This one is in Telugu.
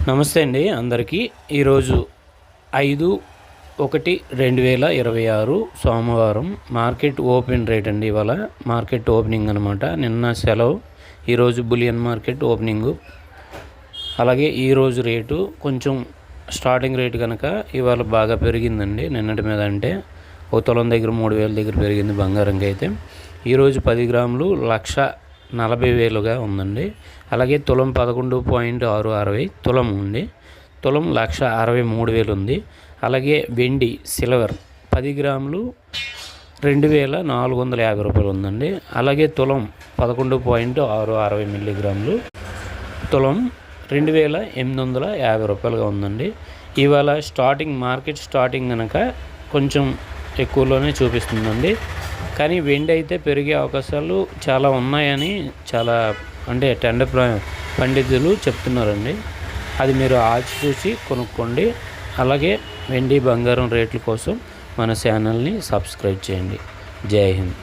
నమస్తే అండి అందరికీ. ఈరోజు 5/1/2026 సోమవారం మార్కెట్ ఓపెన్ రేట్ అండి. ఇవాళ మార్కెట్ ఓపెనింగ్ అనమాట. నిన్న సెలవు, ఈరోజు బులియన్ మార్కెట్ ఓపెనింగు. అలాగే ఈరోజు రేటు కొంచెం స్టార్టింగ్ రేటు కనుక ఇవాళ బాగా పెరిగిందండి నిన్నటి మీద. అంటే ఒక తులం దగ్గర 3,000 దగ్గర పెరిగింది బంగారంకి. అయితే ఈరోజు 10 గ్రాములు 1,40,000గా ఉందండి. అలాగే తులం 11.660 తులం ఉంది. తులం 1,63,000 ఉంది. అలాగే వెండి సిల్వర్ 10 గ్రాములు 2,450 రూపాయలు ఉందండి. అలాగే తులం 11.660 మిల్లీగ్రాములు తులం 2,850 రూపాయలుగా ఉందండి. ఇవాళ మార్కెట్ స్టార్టింగ్ కనుక కొంచెం ఎక్కువలోనే చూపిస్తుందండి. కానీ వెండి అయితే పెరిగే అవకాశాలు చాలా ఉన్నాయని టెండర్ పండితులు చెప్తున్నారండి. అది మీరు ఆచితూచి కొనుక్కోండి. అలాగే వెండి బంగారం రేట్ల కోసం మన ఛానల్ని సబ్స్క్రైబ్ చేయండి. జై హింద్.